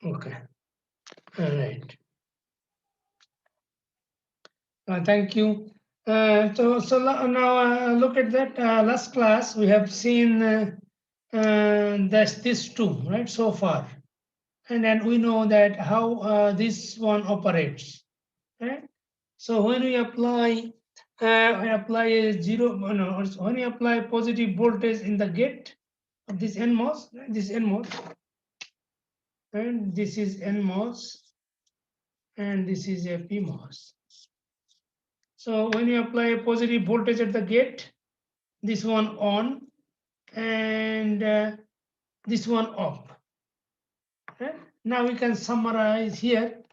Okay. All right. Thank you. Now look at that. Last class we have seen this two, right, so far, and then we know that how this one operates, right? So when we apply a zero, no, when we apply positive voltage in the gate of this NMOS, and this is NMOS, and this is a PMOS. So when you apply a positive voltage at the gate, this one on, and this one off. Okay? Now we can summarize here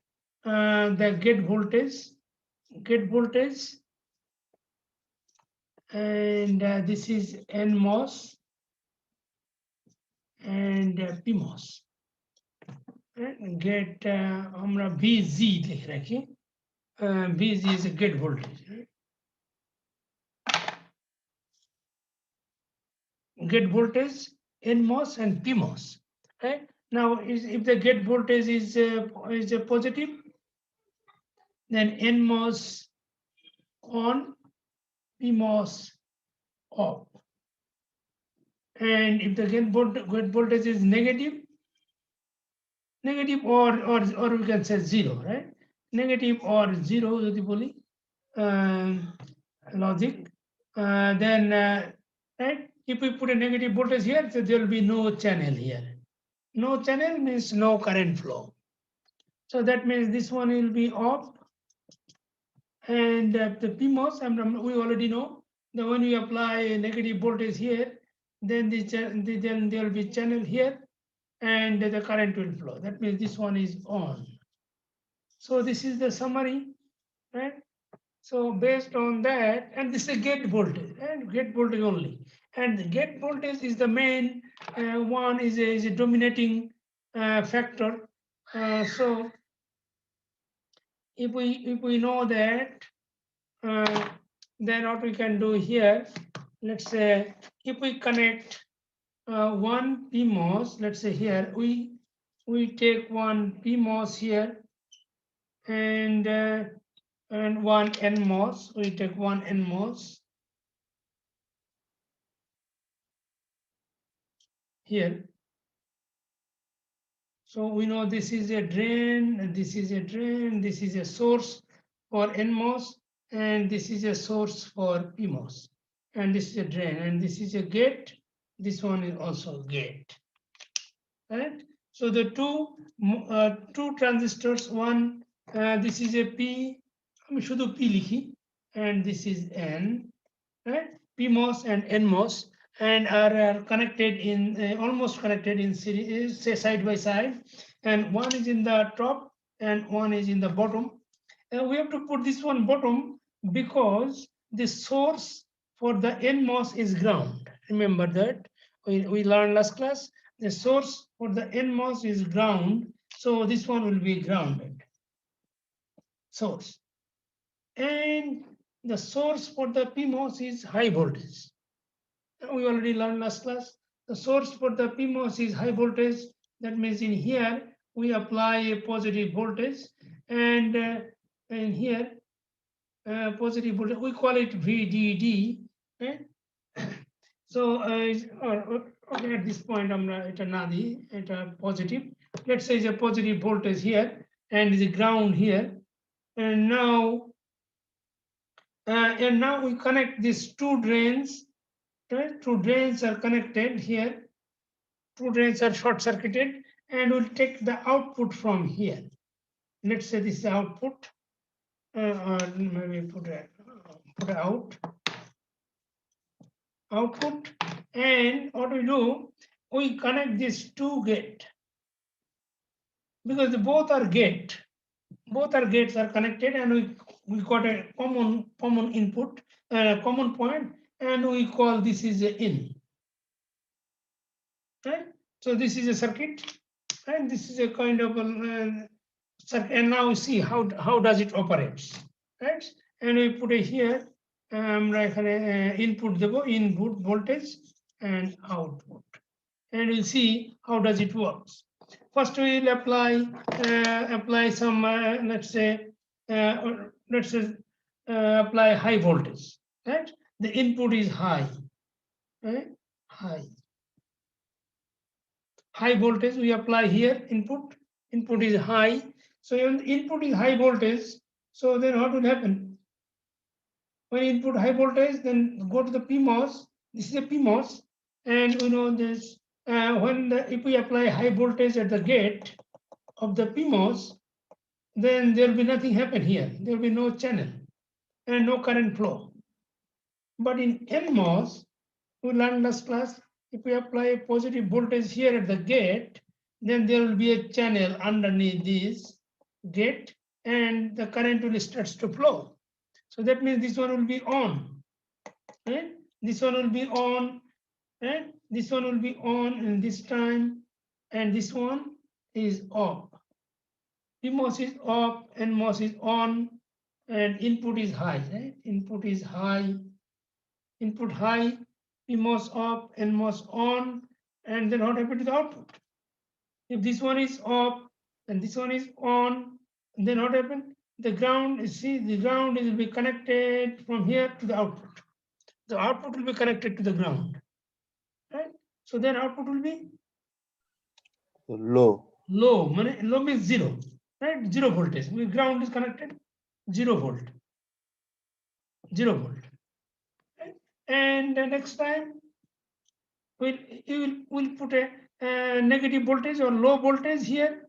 the gate voltage, and this is NMOS and PMOS. Get আমরা VZ লিখে রাখি, VZ is a gate voltage, right? Gate voltage NMOS and PMOS, right? Now if the gate voltage is a positive, then NMOS on, PMOS off. And if the gate voltage is negative, or we can say zero, right? Negative or zero, যদি বলি logic, then right, if we put a negative voltage here, so there will be no channel here. No channel means no current flow. So that means this one will be off, and the PMOS, we already know that when we apply a negative voltage here, then then there will be channel here, and the current will flow. That means this one is on. So this is the summary, right? So based on that, and this is a gate voltage, and gate voltage only, and the gate voltage is the main one, is a dominating factor. So if we know that, then what we can do here, let's say if we connect one PMOS, let's say here we take one PMOS here, and one NMOS, we take one NMOS here. So we know this is a drain, this is a drain, this is a source for NMOS, and this is a source for PMOS, and this is a drain, and this is a gate. This one is also gate, right? So the two transistors, one this is a P, আমি শুধু P লিখি, and this is N, right? PMOS and NMOS, and are connected in almost connected in series, say side by side, and one is in the top and one is in the bottom. And we have to put this one bottom because the source for the NMOS is ground. Remember that we learned last class, the source for the NMOS is ground, so this one will be grounded source, and the source for the PMOS is high voltage. We already learned last class. The source for the PMOS is high voltage. That means in here we apply a positive voltage, and here positive voltage, we call it VDD. Right? So okay, at this point, it's a positive. Let's say it's a positive voltage here, and is a ground here, and now we connect these two drains. Right? Two drains are connected here. Two drains are short circuited, and we'll take the output from here. Let's say this is the output, or maybe put output, and what we do, we connect these two gate, because both are gates are connected, and we got a common input, common point, and we call this is a in. Right? So this is a circuit, and this is a kind of a circuit, and now we see how does it operates, right? And we put it here, input voltage and output, and we'll see how does it works. first we will apply some let's say apply high voltage, right? The input is high, right? High voltage we apply here. Input is high. So when the input is high voltage, so then what will happen? When input high voltage, then go to the PMOS. This is a PMOS, and we know this. If we apply high voltage at the gate of the PMOS, then there will be nothing happen here. There will be no channel and no current flow. But in NMOS, we learned last class, if we apply a positive voltage here at the gate, then there will be a channel underneath this gate and the current will start to flow. So that means this one will be on, right? This one will be on, right? This one will be on in this time, and this one is off. PMOS is off, NMOS is on, and input is high, right? Input is high, input high, PMOS off, NMOS on, and then what happened to the output? If this one is off and this one is on, then what happened? The ground, see, the ground will be connected from here to the output. The output will be connected to the ground, right? So then output will be low. Low means zero, right? Zero voltage. Ground is connected, 0 volt. 0 volt. Right? And the next time we'll put a negative voltage or low voltage here.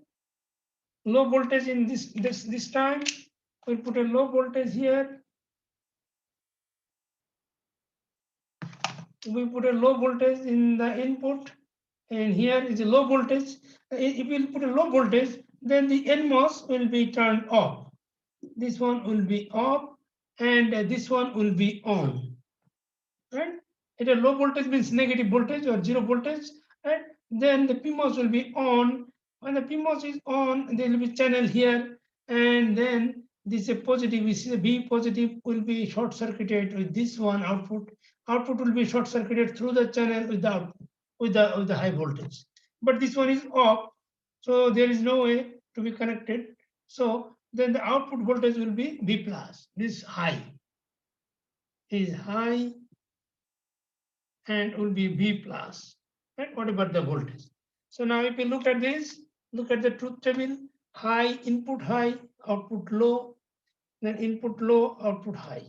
Low voltage in this time. We'll put a low voltage here. We put a low voltage in the input, and here is a low voltage. If we put a low voltage, then the NMOS will be turned off. This one will be off, and this one will be on. Right? At a low voltage means negative voltage or 0 voltage, right? Then the PMOS will be on. When the PMOS is on, there will be channel here, and then this is a positive. We see the V positive will be short circuited with this one output. Output will be short circuited through the channel with the output, with the high voltage. But this one is off, so there is no way to be connected. So then the output voltage will be V plus. This high is high and will be V plus, right? Whatever the voltage. So now if you look at this, look at the truth table, high, input high, output low, then input low, output high.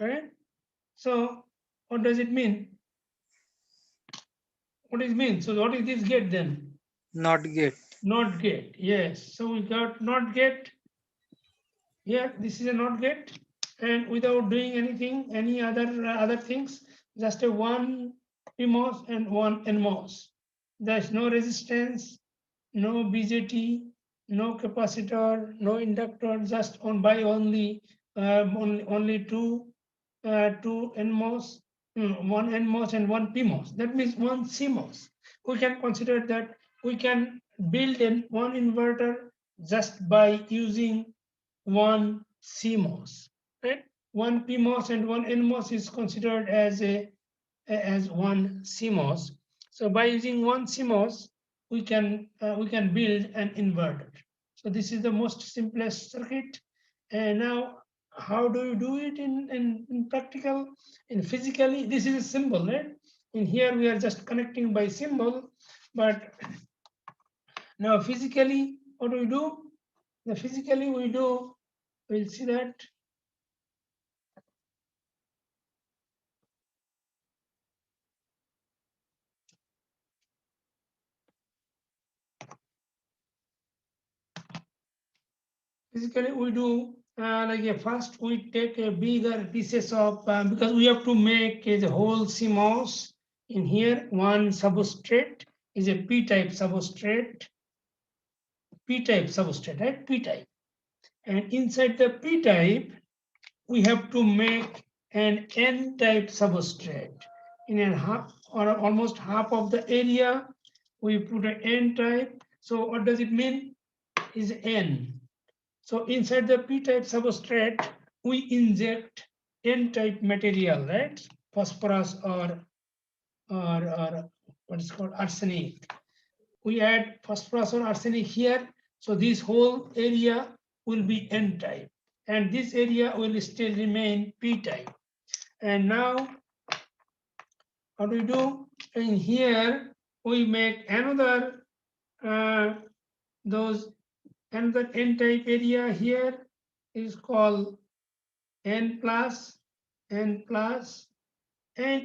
Right? So what does it mean? What does it mean? So what is this gate then? Not gate. Not gate, yes. So we got not gate. Here, this is a not gate, and without doing anything, any other things, just a one PMOS and one NMOS. There's no resistance, no BJT, no capacitor, no inductor, just only two NMOS, one NMOS and one PMOS. That means one CMOS. We can consider that we can build one inverter just by using one CMOS, right? One PMOS and one NMOS is considered as one CMOS. So by using one CMOS, we can build an inverter. So this is the most simplest circuit. And now, how do you do it in practical? In physically, this is a symbol, right? In here, we are just connecting by symbol, but now physically, what do we do? The physically we do, we'll see that. Physically we do first we take a bigger pieces of, because we have to make the whole CMOS in here. One substrate is a P-type substrate. P-type substrate, right? P-type. And inside the P-type, we have to make an N-type substrate. In a half or almost half of the area, we put an N-type. So what does it mean? Is N. So inside the P-type substrate, we inject N-type material, right? Phosphorus or or what is called arsenic. We add phosphorus or arsenic here, so this whole area will be N type, and this area will still remain P type. And now, what do we do? In here, we make another those another N type area here is called N plus, and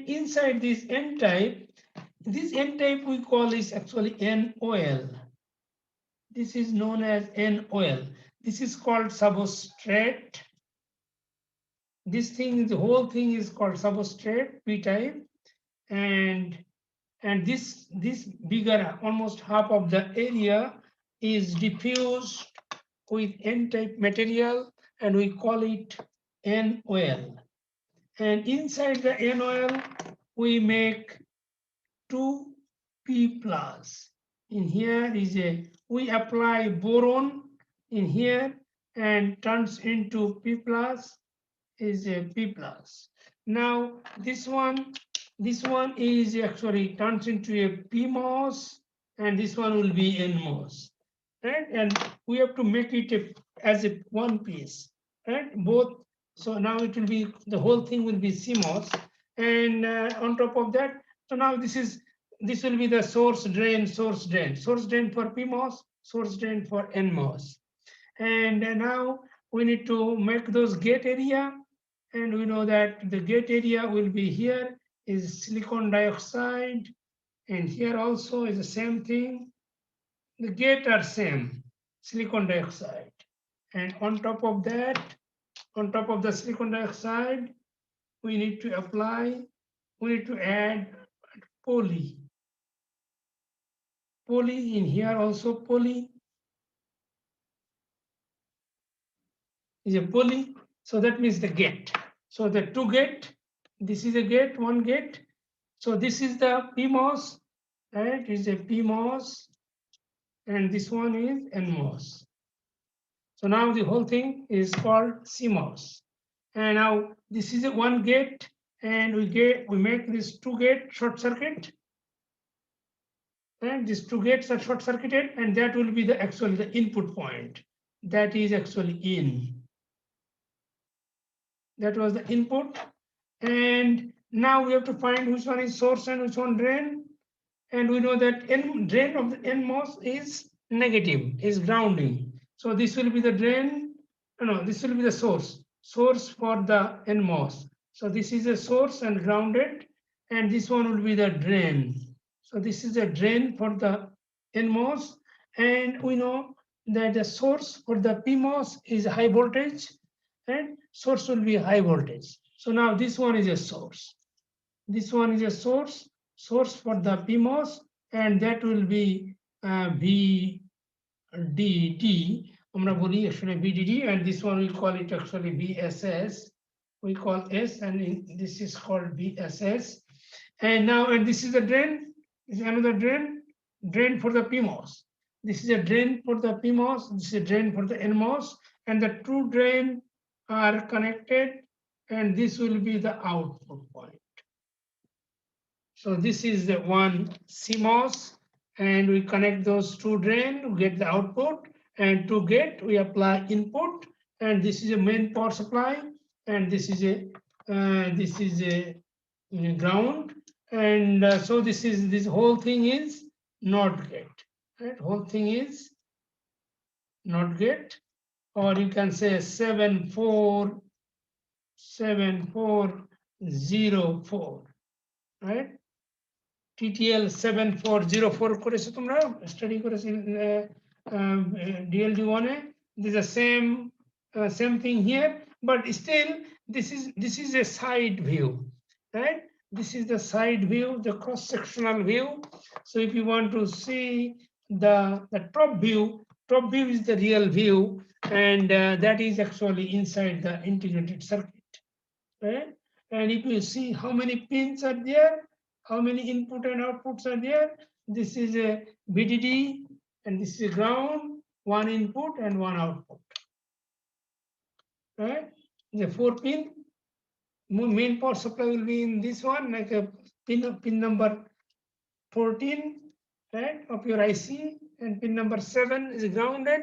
inside this N type we call is actually NOL. This is known as NOL. This is called substrate. This thing, the whole thing is called substrate P type, and this bigger, almost half of the area is diffused with N type material, and we call it NOL. And inside the NOL, we make 2P plus. In here is we apply boron in here and turns into P plus, is a P plus. Now this one is actually turns into a PMOS, and this one will be NMOS, right? And we have to make it as a one piece, right? Both. So now it will be, the whole thing will be CMOS, and on top of that, so now this will be the source drain for PMOS, source drain for NMOS, and now we need to make those gate area. And we know that the gate area will be here is silicon dioxide, and here also is the same thing. The gate are same, silicon dioxide. And on top of that, on top of the silicon dioxide, we need to add poly. Poly in here also, poly is a poly. So that means the gate. So the two gate, this is a gate, one gate. So this is the PMOS, right? Is a PMOS, and this one is NMOS. So now the whole thing is called CMOS. And now this is a one gate, and we make this two gate short circuit, and these two gates are short circuited, and that will be the actually the input point. That is actually in. That was the input, and now we have to find which one is source and which one drain. And we know that drain of the NMOS is negative, is grounding. So this will be the drain. No, this will be the source for the NMOS. So this is a source and grounded, and this one will be the drain. So this is a drain for the NMOS, and we know that the source for the PMOS is high voltage, and source will be high voltage. So now this one is a source. This one is a source for the PMOS, and that will be VDD. Actually VDD, and this one we call it actually VSS. We call S, and this is called VSS. And now, and this is the drain. This is another drain for the PMOS. This is a drain for the PMOS. This is a drain for the NMOS, and the two drain are connected, and this will be the output point. So this is the one CMOS, and we connect those two drain, we get the output, and to get we apply input, and this is a main power supply, and this is a ground, and so this whole thing is NOT gate, right? Whole thing is NOT gate, or you can say 7404, right? TTL 7404 করেছো তোমরা study করেছো DLD 1 A. This is the same thing here, but still this is a side view, right? This is the side view, the cross sectional view. So if you want to see the top view is the real view, and that is actually inside the integrated circuit, right? And if you see how many pins are there, how many input and outputs are there, this is a VDD, and this is a ground, one input and one output, right? The 4 pin main power supply will be in this one, like a pin number 14, right, of your IC, and pin number 7 is grounded,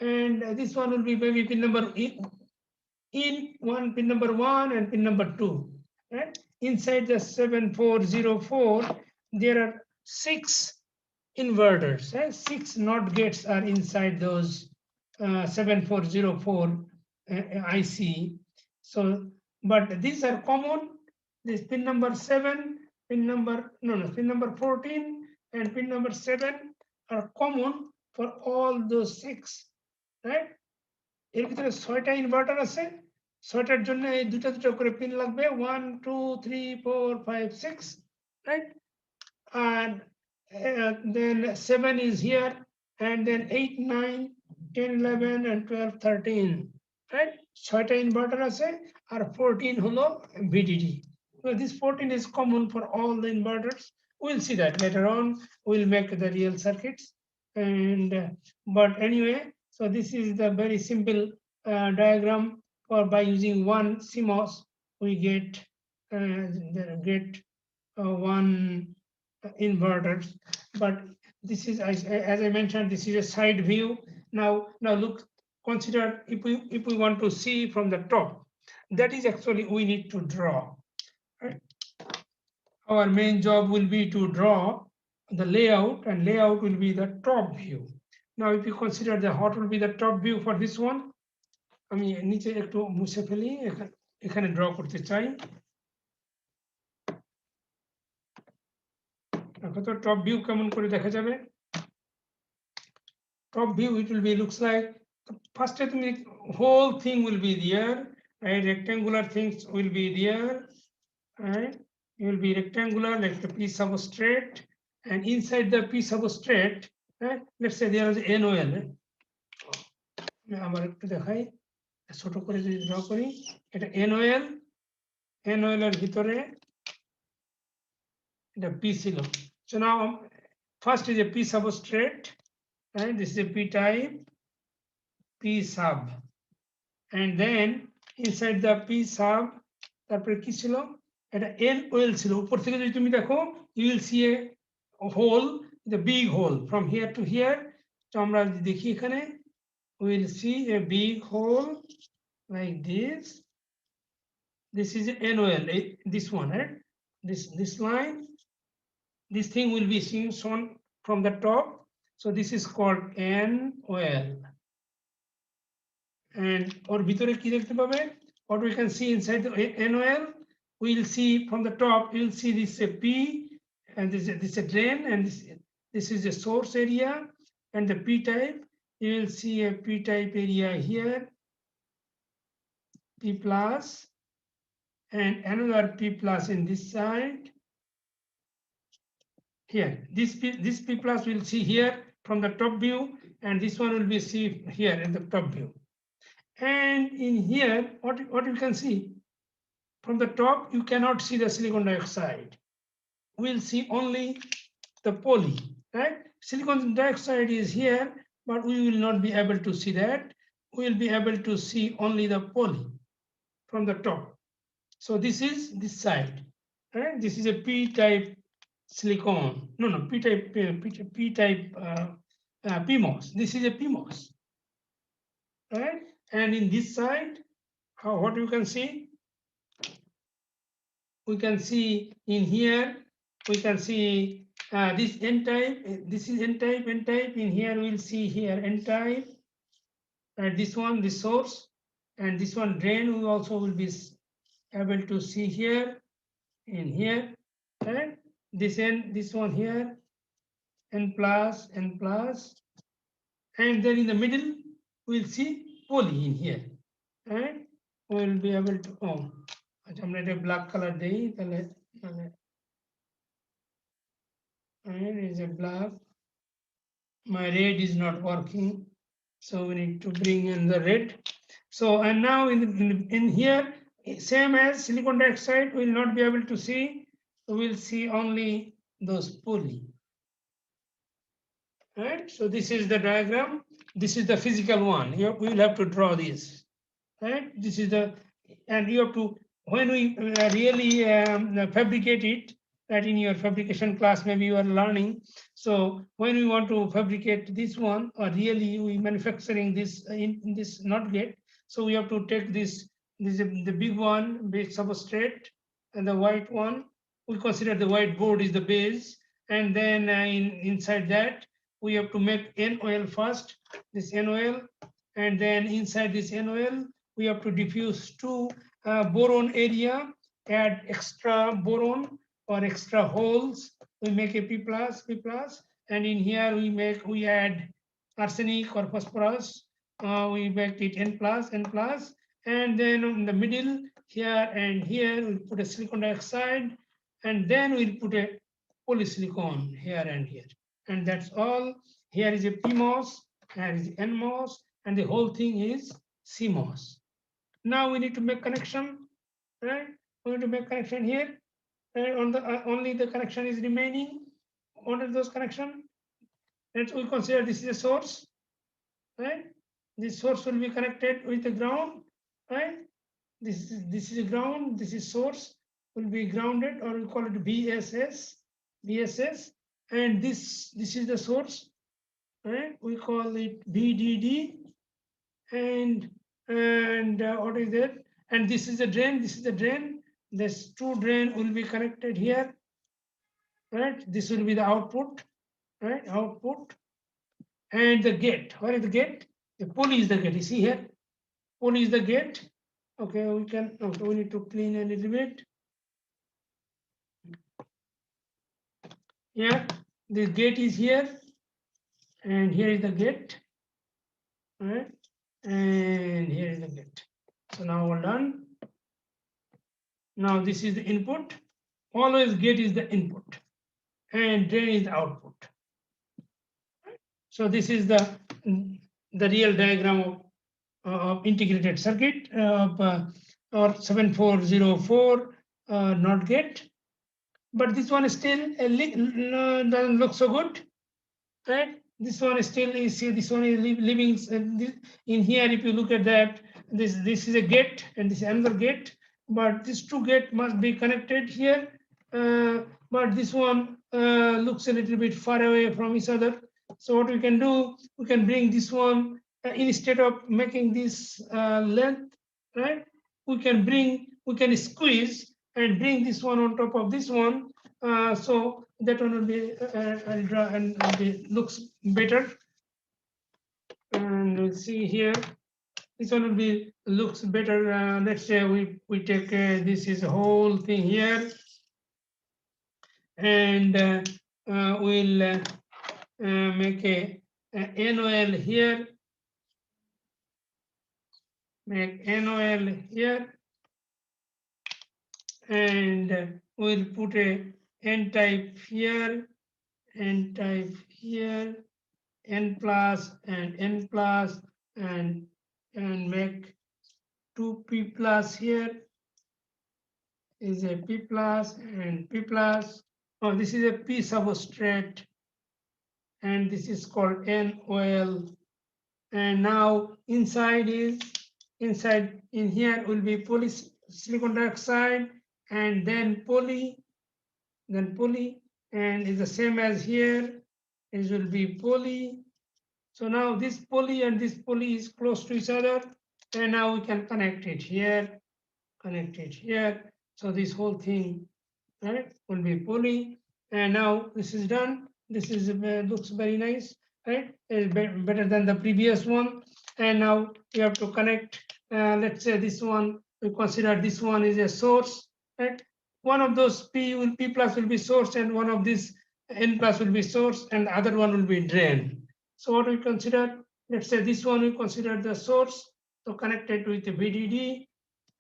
and this one will be maybe pin number in one, pin number 1 and pin number 2, right? Inside the 7404, there are 6 inverters, right? 6 NOT gates are inside those 7404 IC. So, but these are common. This pin number 7, pin number pin number 14 and pin number 7 are common for all those 6, right? এর ভিতরে 6টা inverter আছে, 6টার জন্য এই দুটো দুটো করে pin লাগবে, 1 2 3 4 5 6, right? And then 7 is here, and then 8 9 10 11 and 12 13, right? 6টা ইনভার্টার আছে আর 14 হলো VDD. So this 14 is common for all the inverters. We'll see that later on. We'll make the real circuits, and but anyway, so this is the very simple diagram for by using one CMOS we get one inverters. But this is, as I mentioned, this is a side view. Now look, consider if we want to see from the top, that is actually we need to draw, right? Our main job will be to draw the layout, and layout will be the top view. Now if you consider what will be the top view for this one, আমি নিচে একটু মুছে ফেলি, এখানে draw করতে চাই। তো top view কেমন করে দেখা যাবে? Top view, it will be looks like first whole thing will be there, right? Rectangular things will be there, right? It will be rectangular like the P substrate, and inside the P substrate, right? Let's say there is NOL. আমার একটু দেখাই, ছোট করে যদি draw করি, এটা NOL, NOL এর ভিতরে এটা P ছিল। So now first is a P substrate, right? This is a P type, P sub, and then inside the P sub, তারপরে কি ছিল, এটা NOL ছিল। উপর থেকে যদি তুমি দেখো, you will see a hole, the big hole from here to here. তো আমরা দেখি এখানে, we will see a big hole like this. This is NOL, this one, right? This line, this thing will be seen shown from the top. So this is called NOL. And or ভিতরে কি দেখতে পাবে, what we can see inside the NOL, we will see from the top, you will see this a P, and this is a drain, and this is a source area, and the P type, you will see a P type area here, P plus, and another P plus in this side. Here, this P plus we'll see here from the top view, and this one will be seen here in the top view. And in here, what you can see from the top, you cannot see the silicon dioxide. We'll see only the poly, right? Silicon dioxide is here, but we will not be able to see that. We will be able to see only the poly from the top. So this is this side, right? This is a P type silicon. No, P type PMOS. This is a PMOS, right? And in this side, what you can see? We can see in here, we can see this N type. This is N type, N type. In here, we'll see here N type. And this one, the source, and this one drain. We also will be able to see here, in here, right? This N, this one here, N plus, and then in the middle, we'll see poly in here, right? We'll be able to, আমরা এটা black color দেই, তাহলে and is a black. My red is not working, so we need to bring in the red. So and now in here, same as silicon dioxide, we will not be able to see. So we'll see only those poly, right? So this is the diagram. This is the physical one. We will have to draw this, right? This is the, and you have to, when we really fabricate it, that in your fabrication class maybe you are learning. So when we want to fabricate this one, or really we manufacturing this in this not gate, so we have to take this the big one, big substrate, and the white one. We consider the white board is the base, and then inside that we have to make NOL first. This NOL, and then inside this NOL we have to diffuse two boron area, add extra boron or extra holes. We make a P plus, and in here we add arsenic or phosphorus. We make it N plus, and then in the middle here and here we put a silicon dioxide, and then we'll put a polysilicon here and here, and that's all. Here is a PMOS, here is NMOS, and the whole thing is CMOS. Now we need to make connection, right? We need to make connection here, and on the only the connection is remaining. Under those connection, and we consider this is a source, right? This source will be connected with the ground, right? This is a ground. This is source will be grounded, or we call it VSS, and this is the source, right? We call it VDD, and what is that? And this is the drain. This is the drain. This two drain will be connected here, right? This will be the output, right? Output, and the gate. Where is the gate? The pulley is the gate. You see here, pulley is the gate. Okay, we can. Okay, we need to clean a little bit. Here, the gate is here, and here is the gate, right? And here is the gate. So now we're done. Now this is the input. Always gate is the input, and drain is the output. So this is the real diagram of integrated circuit or 7404 NOT gate. But this one is still doesn't look so good, right? This one is still, you see, this one is living in here. If you look at that, this is a gate and this is another gate, but these two gates must be connected here. But this one looks a little bit far away from each other. So what we can do, we can bring this one instead of making this length, right? We can squeeze and bring this one on top of this one. So that one will be I'll draw, and it looks better. And we'll see here. This one will be looks better. Let's say we take this is a whole thing here, and we'll make a NOL here. Make NOL here, and we'll put a N-type here, N-type here, N plus and N plus, and make two P plus here. Is a P plus and P plus. Oh, this is a P substrate, and this is called NOL. And now inside in here will be silicon dioxide, and then poly, and it's the same as here. It will be poly. So now this poly and this poly is close to each other, and now we can connect it here, So this whole thing, right, will be poly. And now this is done. This is looks very nice, right? It's better than the previous one. And now we have to connect. Let's say this one, we consider this one is a source, right? One of those P plus will be source, and one of this N plus will be source, and the other one will be drain. So what we consider, let's say this one we consider the source, so connected with the VDD,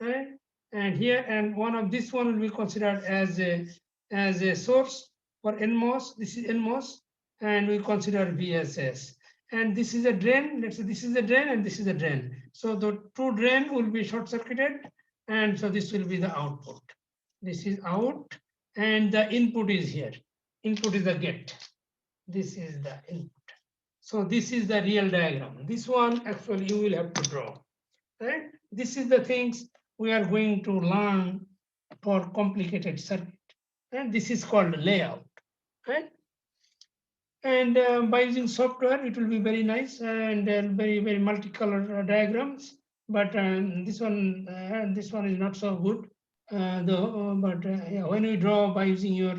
right? And here, and one of this one will be considered as a source for NMOS. This is NMOS, and we consider VSS. And this is a drain. Let's say this is a drain and this is a drain. So the two drain will be short circuited, and so this will be the output. This is out, and the input is here. Input is the gate. This is the input. So this is the real diagram. This one actually you will have to draw, right? This is the things we are going to learn for complicated circuit. and this is called layout, right? And by using software, it will be very nice and very multicolor diagrams. But this one is not so good. Though, but yeah, when you draw by using your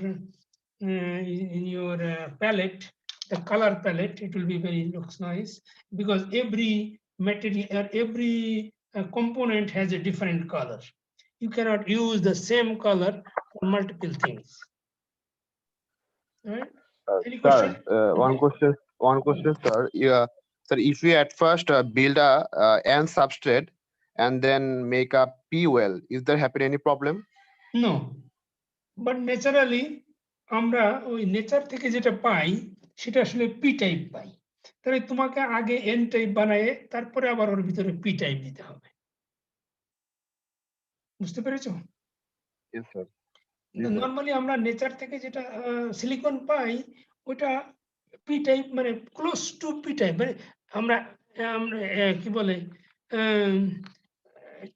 in your palette, the color palette, it will be very looks nice, because every material or every component has a different color. You cannot use the same color for multiple things. Right? Any question? Sir, one question, sir. Yeah, sir. If we at first build a N substrate and then make a P well, is there happen any problem? No, but naturally আমরা ওই nature থেকে যেটা পাই সেটা আসলে P type পাই। তাহলে তোমাকে আগে N type বানায় তারপরে আবার ওর ভিতরে পি টাইপ দিতে হবে। বুঝতে পেরেছো? Yes, sir. Yes, sir. Normally আমরা নেচার থেকে যেটা সিলিকন পাই ওটা পি টাইপ, মানে ক্লোজ টু পি টাইপ, মানে আমরা কি বলে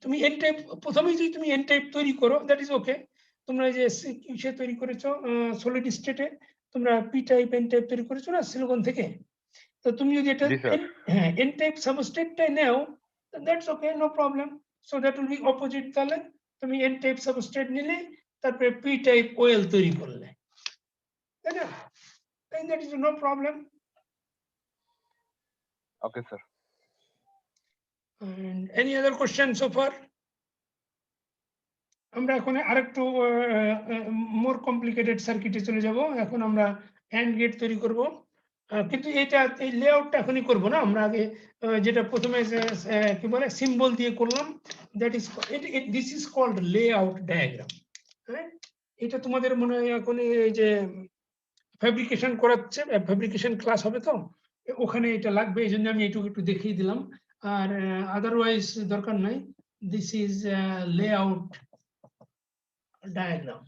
তুমি এন টাইপ প্রথমেই যদি তুমি এন টাইপ তৈরি করো, দ্যাট ইজ ওকে। তোমরা যে কিসে তৈরি করেছো সলিড স্টেটে, তোমরা পি টাইপ এন টাইপ তৈরি করেছো না সিলিকন থেকে। তো তুমি যদি এটা জি, স্যার। হ্যাঁ এন টাইপ সাবস্ট্রেটটাই নাও, that's okay, no problem. So that will be opposite. তাহলে তুমি এন টাইপ সাবস্ট্রেট নিলে তারপরে পি টাইপ ওয়েল তৈরি করলে, তাই না? That is no problem. Okay, sir. And any other question so far? আমরা এখন আরেকটু মোর কমপ্লিকেটেড সার্কিটে চলে যাব। এখন আমরা অ্যান্ড গেট তৈরি করব, কিন্তু এটা এই লেআউটটা এখনই করব না, আমরা আগে যেটা প্রথমে কি বলে সিম্বল দিয়ে করলাম, that is this is called layout diagram. হ্যাঁ, এটা তোমাদের মনে হয় এখন এই যে ফ্যাব্রিকেশন করাচ্ছে, ফ্যাব্রিকেশন ক্লাস হবে তো ওখানে এটা লাগবে, এই জন্য আমি এইটুকু একটু দেখিয়ে দিলাম। আর আদারওয়াইজ দরকার নাই। This is layout diagram.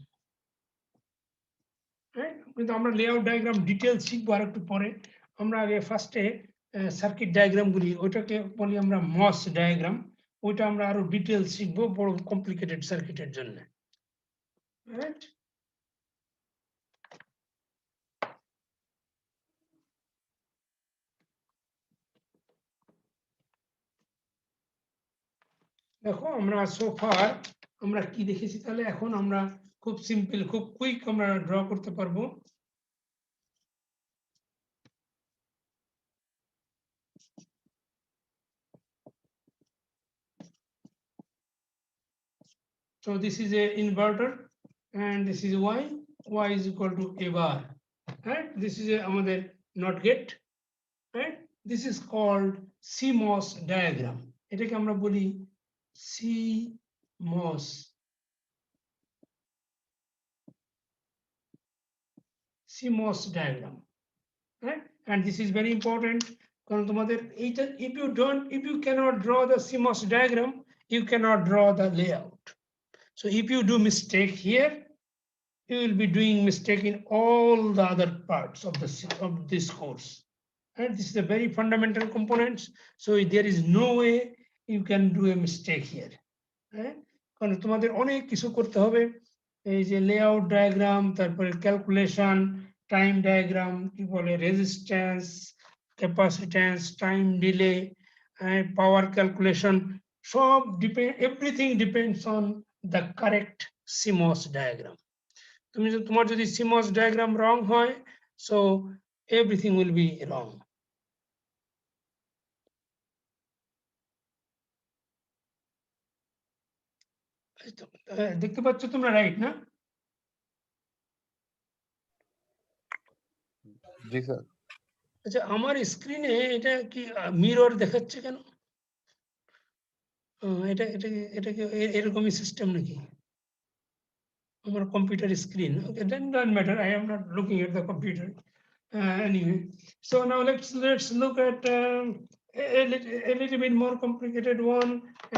হ্যাঁ, কিন্তু আমরা লেআউট ডায়াগ্রাম ডিটেলস শিখবো আর একটু পরে। আমরা আগে ফার্স্টে সার্কিট ডায়াগ্রামগুলি, ওইটাকে বলি আমরা মস ডায়াগ্রাম, ওইটা আমরা আরো ডিটেলস শিখবো বড় কমপ্লিকেটেড সার্কিটের জন্য। রাইট? দেখো আমরা সোফার আমরা কি দেখেছি, তাহলে এখন আমরা খুব সিম্পল খুব কুইক আমরা ড্র করতে পারবো। So this is a inverter and this is y is equal to a bar, right? This is a আমাদের not gate, right? This is called CMOS diagram. এটাকে আমরা বলি CMOS diagram, right? And this is very important কারণ তোমাদের এইটা if you cannot draw the CMOS diagram, you cannot draw the layout. So if you do mistake here, you will be doing mistake in all the other parts of this course. And this is a very fundamental components. So there is no way you can do a mistake here. কারণ তোমাদের অনেক কিছু করতে হবে, এই যে layout diagram, তারপরে calculation, time diagram, কি বলে রেজিস্ট্যান্স, ক্যাপাসিট্যান্স, টাইম ডিলে, পাওয়ার ক্যালকুলেশন, সব depend, everything depends on the correct CMOS diagram. তোমার যদি CMOS ডায়াগ্রাম রং হয়, so everything will be wrong. দেখতে পাচ্ছ তোমরা, রাইট না? জি স্যার। আচ্ছা, আমার স্ক্রিনে এটা কি মিরর দেখাচ্ছে কেন? এটা এটা এটা কি এরকমই সিস্টেম নাকি আমার computer screen? Okay, then doesn't matter, I am not looking at the computer. Anyway, so now let's look at a little bit more complicated one.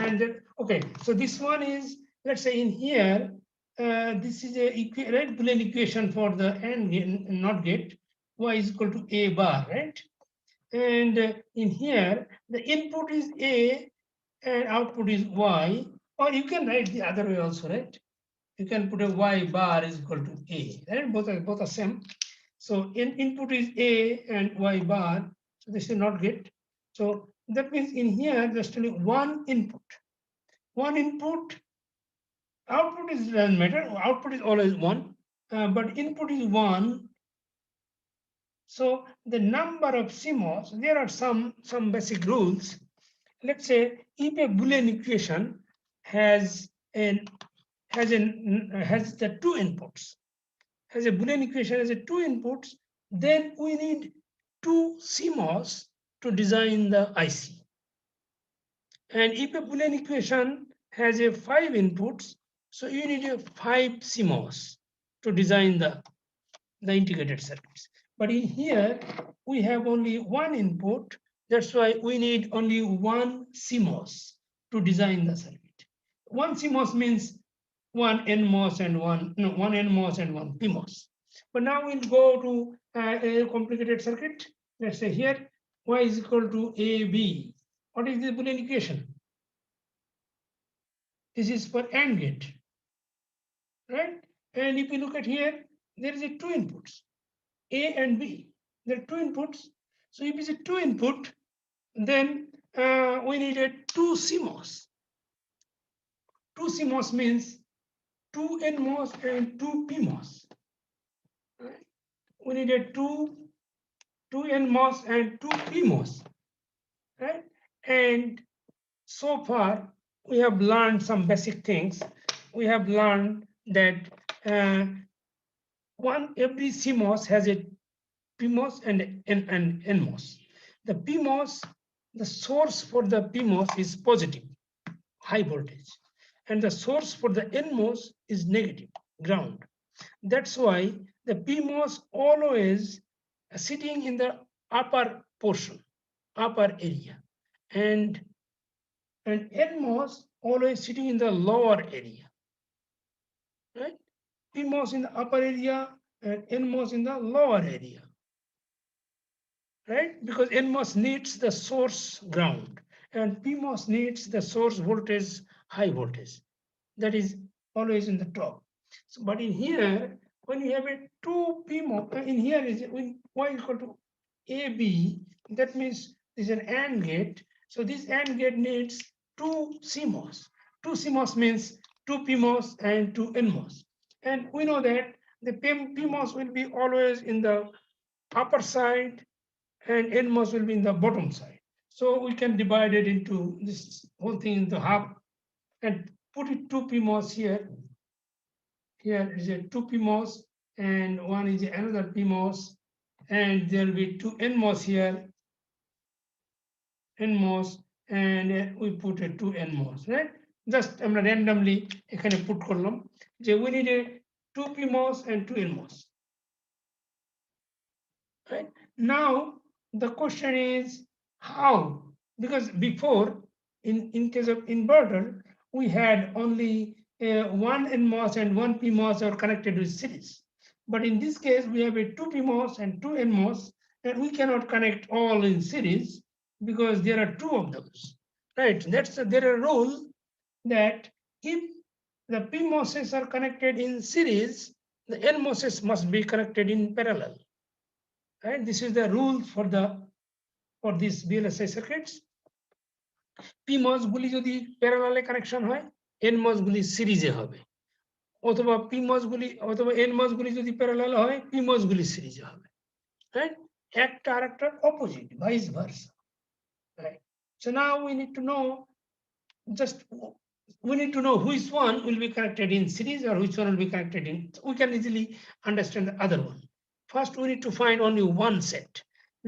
And okay, so this one is, let's say in here, this is a right Boolean equation for the AND NOT gate, y is equal to a bar, right? And in here the input is a and output is y, or you can write the other way also, right? you can put a y bar is equal to A, right? Both are same. So input is A and y bar. So this is not get. So that means in here just only one input. One input, output is doesn't matter. Output is always one, but input is one. So the number of CMOS, there are some basic rules. Let's say if a Boolean equation has the two inputs, has a Boolean equation has a two inputs, then we need two CMOS to design the IC. And if a Boolean equation has a five inputs, so you need a five CMOS to design the integrated circuits. But in here, we have only one input. That's why we need only one CMOS to design the circuit. One CMOS means one NMOS and one NMOS and one PMOS. But now we'll go to a complicated circuit. Let's say here, y is equal to AB. What is the Boolean equation? This is for AND gate, right? And if you look at here, there is a two inputs, A and B. There are two inputs. So if it's a two input, then we needed two CMOS. Two CMOS means two NMOS and two PMOS. Right? We needed two NMOS and two PMOS. Right? And so far, we have learned some basic things. We have learned that every CMOS has a PMOS and NMOS. The PMOS, the source for the PMOS is positive, high voltage, and the source for the NMOS is negative, ground. That's why the PMOS always sitting in the upper portion, upper area, and NMOS always sitting in the lower area, right? PMOS in the upper area and NMOS in the lower area. Right? Because NMOS needs the source ground and PMOS needs the source voltage, high voltage. That is always in the top. So, but in here, when you have a two PMOS, in here is when y equal to AB, that means this is an AND gate. So this AND gate needs two CMOS. Two CMOS means two PMOS and two NMOS. And we know that the PMOS will be always in the upper side and NMOS will be in the bottom side. So we can divide it into this whole thing into half and put it two PMOS here. Here is a two PMOS and one is another PMOS, and there will be two NMOS here, NMOS, and we put a two NMOS, right? Just randomly এখানে put করলাম যে we need a two PMOS and two NMOS. Right? Now the question is how? Because before, in case of inverter, we had only one NMOS and one PMOS are connected with series. But in this case, we have a two PMOS and two NMOS, and we cannot connect all in series because there are two of those. Right? There are a rule that if the PMOSes are connected in series, the NMOSes must be connected in parallel. Right? This is the rule for these VLSI circuits. PMOS গুলি যদি প্যারালালে connection হয়, NMOS গুলি সিরিজে হবে, অথবা PMOS গুলি অথবা NMOS গুলি যদি প্যারালালে হয়, PMOS গুলি সিরিজে হবে, right? একটা আরেকটার opposite, vice versa, right? So now we need to know which one will be connected in series or which one will be connected in. We can easily understand the other one. First, we need to find only one set.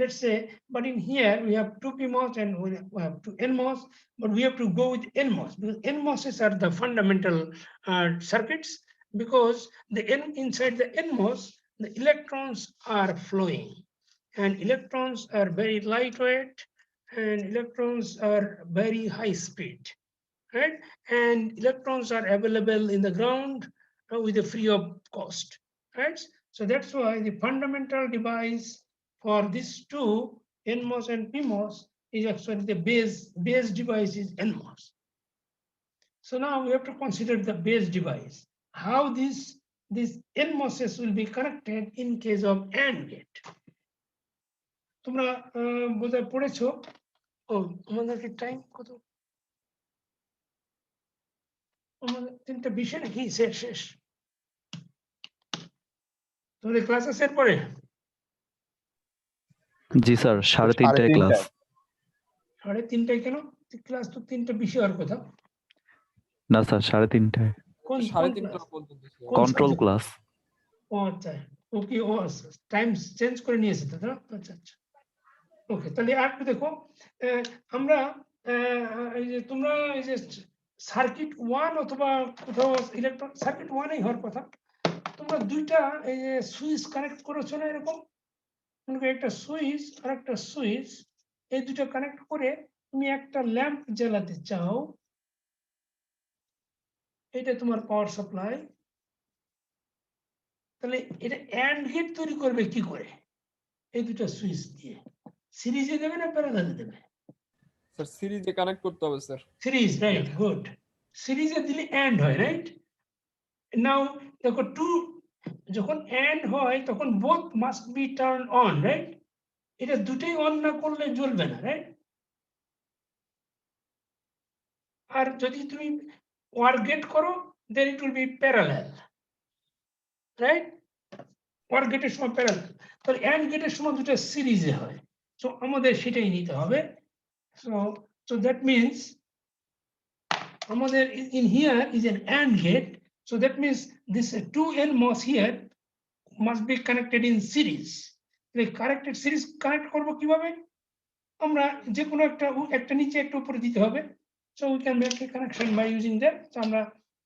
Let's say, but in here we have two PMOS and we have two NMOS, but we have to go with NMOS because NMOSs are the fundamental circuits, because inside the NMOS, the electrons are flowing, and electrons are very lightweight, and electrons are very high speed. Right? And electrons are available in the ground with a free of cost. Right? So that's why the fundamental device for these two, NMOS and PMOS, is actually the base device is NMOS. So now we have to consider the base device. how this NMOSes will be connected in case of AND gate. তোমরা বোধহয় পড়েছো। ও আমাদের কি time কত? আমাদের 3টা বিষয় নাকি শেষ? তোমাদের ক্লাস আছে এরপরে? জি স্যার, 3:30টায় ক্লাস। 3:30টায় কেন? ক্লাস তো 3টা বিষয় আর কথা। না স্যার, 3:30টায় কোন 3:30 পর্যন্ত কন্ট্রোল ক্লাস। ও আচ্ছা, ওকে, ও টাইম চেঞ্জ করে নিয়েছে তো, আচ্ছা আচ্ছা, ওকে। তাহলে আর একটু দেখো, আমরা এই যে তোমরা এই যে সার্কিট 1 অথবা কোথাও ইলেকট্রন সার্কিট 1-এই হওয়ার কথা, তোমরা দুইটা এই যে সুইচ কানেক্ট করেছো না এরকম, একটা সুইচ আর একটা সুইচ, এই দুটো কানেক্ট করে তুমি একটা ল্যাম্প জ্বালাতে চাও, এটা তোমার পাওয়ার সাপ্লাই। তাহলে এটা অ্যান্ড গেট তৈরি করবে কি করে? এই দুটো সুইচ দিয়ে সিরিজে দেবে না প্যারালালে দেবে? স্যার সিরিজে কানেক্ট করতে হবে স্যার। Series, right, good. সিরিজে দিলে অ্যান্ড হয়, রাইট? নাও দেখো, টু যখন অ্যান্ড হয় তখন both must be turn on, right? এটা দুটোই অন না করলে জ্বলবে না, রাইট? আর যদি তুমি ওয়ার গেট করো, then it will be parallel, right? Or গেটের সময় প্যারালাল, তাহলে অ্যান্ড গেটের সময় দুটো সিরিজে হয়। সো আমাদের সেটাই নিতে হবে। So that means আমাদের in here is an AND gate, so that means this 2 NMOS here must be connected in series. The connected series connect করব কিভাবে? আমরা যে কোনো একটা নিচে একটা উপরে দিতে হবে। So we can make a connection by using that. So আমরা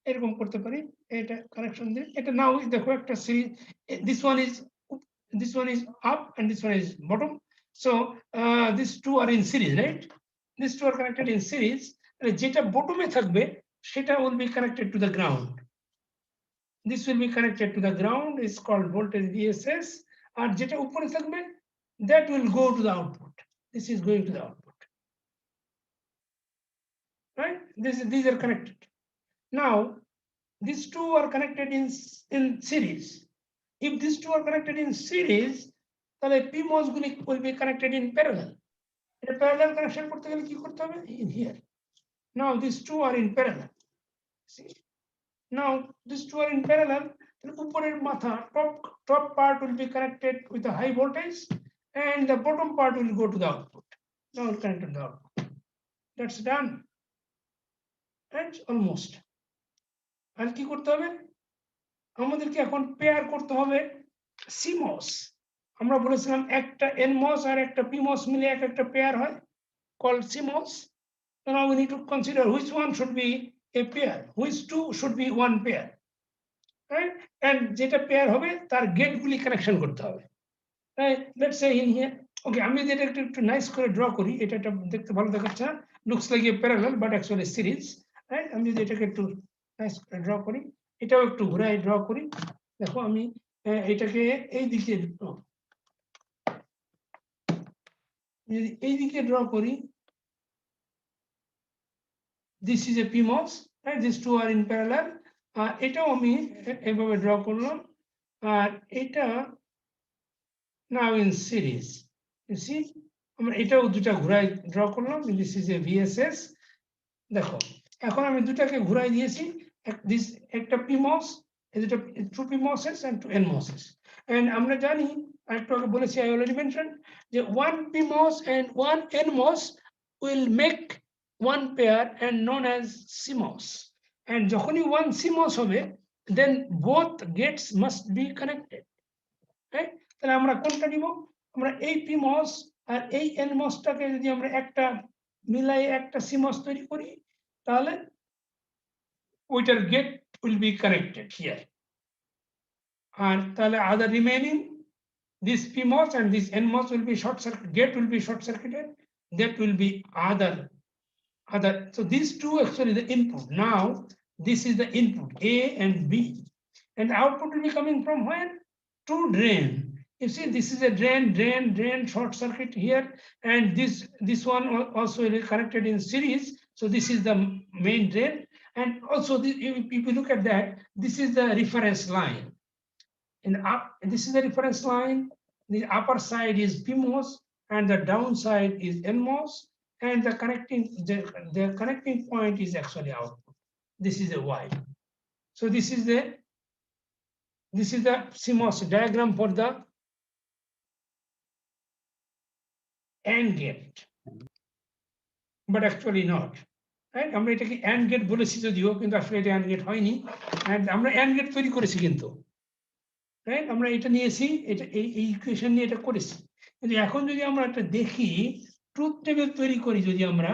এরকম করতে পারি, এটা কানেকশন দিয়ে এটা নাও দেখো একটা series, this one is up and this one is bottom. So these two are in series, right? These two are connected in series. যেটা বটমে থাকবে সেটা will be connected to the ground. This will be connected to the ground, is called voltage VSS. আর যেটা উপরে থাকবে that will go to the output. This is going to the output, right? These are connected. Now these two are connected in series. If these two are connected in series, তাহলে PMOS গুলি will be connected in parallel. এটা parallel connection করতে গেলে কি করতে হবে? In here. Now these two are in parallel. See? Now these two are in parallel. উপরের মাথা, top part will be connected with a high voltage, and the bottom part will go to the output. Now we'll connect to the output. That's done. And almost. আর কি করতে হবে? আমাদেরকে এখন pair করতে হবে CMOS। আমরা বলেছিলাম একটা NMOS আর একটা PMOS মিলে একটা পেয়ার হয়, called CMOS. So now we need to consider which one should be a pair, which two should be one pair, right? And যেটা পেয়ার হবে তার গেটগুলি কানেকশন করতে হবে, right? Let's say in here, okay, আমি যদি এটা একটু নাইস করে ড্র করি, এটা দেখতে ভালো দেখাচ্ছে না, looks like a parallel but actually series, right? আমি যদি এটাকে একটু নাইস করে ড্র করি, এটাও একটু ঘুরাই ড্র করি, দেখো আমি এটাকে এই দিকে ড্র করি, this is a PMOS, right? These two are in parallel. এটাও আমি এভাবে ড্র করলাম, আর এটা now in series. You see, আমরা এটাও দুটো ঘুরাই ড্র করলাম, this is a VSS. দেখো এখন আমি দুটাকে ঘুরাই দিয়েছি, this একটা PMOS, এই দুটো two PMOSes and two NMOSes. And আমরা জানি, একটু আগে বলেছি, I already mentioned, যে one PMOS and one NMOS will make one pair and known as CMOS. And যখনই one CMOS হবে, then both gates must be connected, right? তাহলে আমরা কোনটা নিব? আমরা এই PMOS আর এই NMOSটাকে যদি আমরা একটা মিলাই একটা CMOS তৈরি করি, তাহলে ওইটার gate will be connected here. আর তাহলে other remaining, this PMOS and this NMOS will be short circuit, gate will be short circuited, that will be other. So these two actually the input. Now this is the input A and B, and the output will be coming from where? To drain. You see, this is a drain short circuit here, and this one also is connected in series. So this is the main drain, And also, if you look at that, this is the reference line. This is the reference line. The upper side is PMOS, and the downside is NMOS, and the connecting point is actually output. This is a Y. So this is the CMOS diagram for the AND gate, but actually not. Right? আমরা এটাকে AND gate বলেছি যদিও, কিন্তু আসলে এটা AND gate হয়নি, and আমরা AND gate তৈরি করেছি কিন্তু, রাইট? আমরা এটা নিয়েছি, এটা এই ইকুয়েশন নিয়ে এটা করেছি। কিন্তু এখন যদি আমরা একটা দেখি, ট্রুথ টেবিল তৈরি করি, যদি আমরা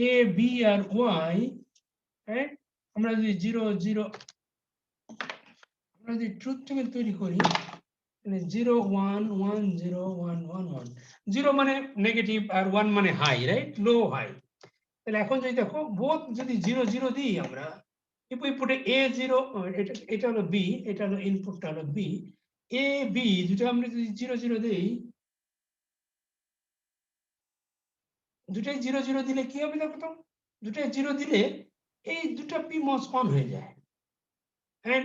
A B R Y, right, আমরা যদি 0 0, আমরা যদি ট্রুথ টেবিল তৈরি করি, 0 1 1 0 1 1 1, 0 মানে নেগেটিভ আর 1 মানে হাই, রাইট, লো হাই। তাহলে এখন যদি দেখো, বোথ যদি 0 0 দিই আমরা, if we put a A0, এটা হলো B, এটা হলো ইনপুটটা হলো B, A B দুটো আমরা যদি 0 0 দেই, দুটাই 0 0 দিলে কি হবে দেখো তো? দুটাই 0 দিলে এই দুটো PMOS অন হয়ে যায়, and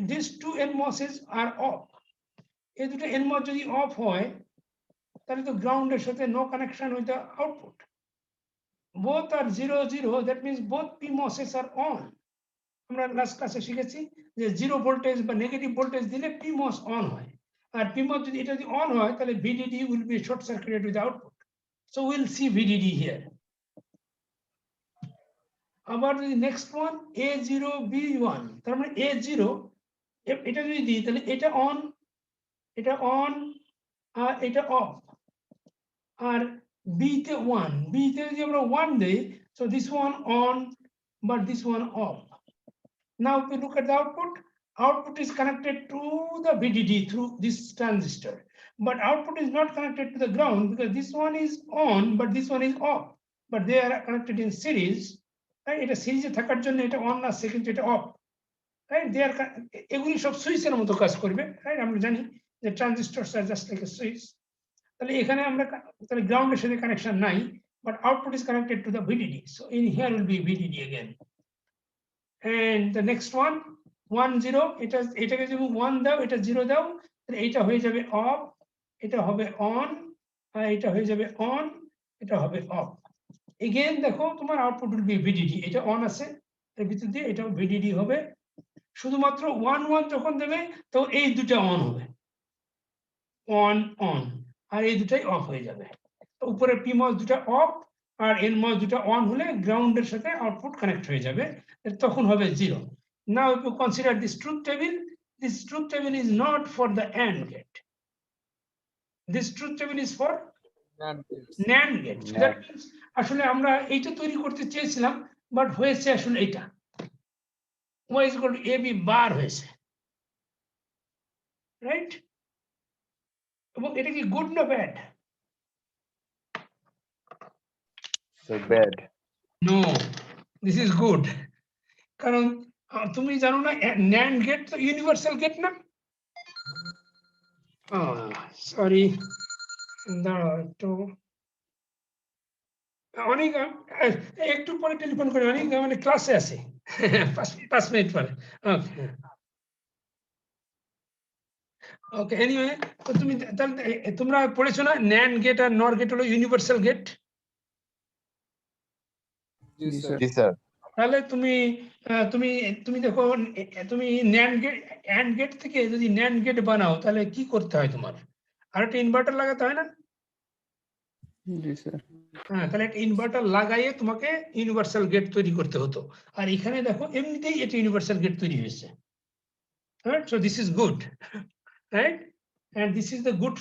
these two NMOSes are off. এই দুটো NMOS যদি অফ হয়, তাহলে তো গ্রাউন্ডের সাথে no connection with the output. both are 0 0, that means both PMOSes are on. আমরা লাস্ট ক্লাসে শিখেছি যে 0 ভোল্টেজ বা নেগেটিভ ভোল্টেজ দিলে PMOS অন হয়, আর PMOS যদি এটা যদি অন হয়, তাহলে VDD will be short circuited with output. So we'll see VDD here. আবার যদি নেক্সট ওয়ান A0 B1, তার মানে A0 এটা যদি দিই, তাহলে এটা অন, এটা অন, আর এটা অফ, আর B তে 1, B তে যদি আমরা 1 দেই, so this one on but this one off. Now if we look at the output is connected to the VDD through this transistor, but output is not connected to the ground because this one is on but this one is off, but they are connected in series, right? It is series থাকার জন্য এটা on না second এটা off, right? They are এগুলি সব সুইচের মতো কাজ করবে, right? আমরা জানি যে ট্রানজিস্টরস আর জাস্ট লাইক এ সুইচ। তাহলে এখানে আমরা তাহলে গ্রাউন্ডের সাথে কানেকশন নাই, but output is connected to the VDD, so in here will be VDD again. And the next one 1 0, এটাকে যদি 1 দাও, এটা 0 দাও, তাহলে এটা হয়ে যাবে অফ, এটা হবে অন, আর এটা হয়ে যাবে অন, এটা হবে অফ। এগেইন দেখো তোমার আউটপুট উইল বি VDD, এটা অন আছে এর ভিতর দিয়ে, এটাও VDD হবে। শুধুমাত্র 1 1 যখন দেবে, তো এই দুটো অন হবে, অন অন, আর এই দুটাই অফ হয়ে যাবে। উপরে PMOS দুটো অফ আর NMOS দুটো অন হলে গ্রাউন্ডের সাথে আউটপুট কানেক্ট হয়ে যাবে, তখন হবে 0। Now if you consider this truth table is not for the AND gate. This truth table is for NAND gate. So that means আসলে আমরা এইটা তৈরি করতে চেয়েছিলাম, বাট হয়েছে আসলে এটা y is equal to AB বার হয়েছে, রাইট? এবং এটা কি গুড না bad? So bad. No, this is good. কারণ তুমি জানো না NAND গেট তো ইউনিভার্সাল গেট না? সরি, দাঁড়াও একটু, অনেক একটু পরে টেলিফোন করে, অনেক মানে ক্লাসে আছে 5 মিনিট পরে। ওকে, এনিওয়ে, তো তুমি তাহলে তোমরা পড়েছো না NAND গেট আর NOR গেট হলো ইউনিভার্সাল গেট? জি স্যার। তাহলে তুমি তুমি দেখো, তুমি AND গেট থেকে যদি NAND গেট বানাও, তাহলে কি করতে হয় তোমার? আর একটা ইনভার্টার লাগাতে হয় না? জি স্যার। হ্যাঁ, তাহলে একটা ইনভার্টার লাগাইয়ে তোমাকে ইউনিভার্সাল গেট তৈরি করতে হতো, আর এখানে দেখো এমনিতেই এটা ইউনিভার্সাল গেট তৈরি হয়েছে, right? So this is good, right? And this is the good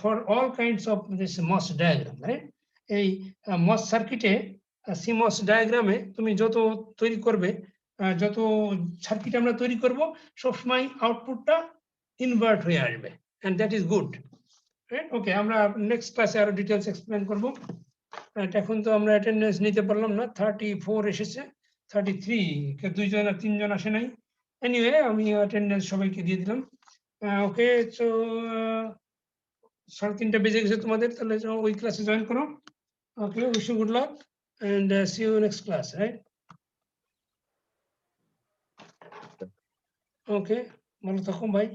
for all kinds of this MOS diagram, right? এই MOS সার্কিটে CMOS ডায়াগ্রামে তুমি যত তৈরি করবে, যত সার্কিট আমরা তৈরি করব, সবসময় আউটপুটটা ইনভার্ট হয়ে আসবে, and that is good, right? ওকে, আমরা নেক্সট ক্লাসে আরো ডিটেইলস এক্সপ্লেইন করব। এখন তো আমরা অ্যাটেন্ডেন্স নিতে পারলাম না, 34 এসেছে, 33 কে 2 জন আর 3 জন আসে নাই। এনিওয়ে, আমি অ্যাটেন্ডেন্স সবাইকে দিয়ে দিলাম। ওকে, সো 3:30 বেজে গেছে তোমাদের, তাহলে ওই ক্লাসে জয়েন করো। Okay, wish you good luck and see you next class, right? Okay, ভালো থাকুন ভাই।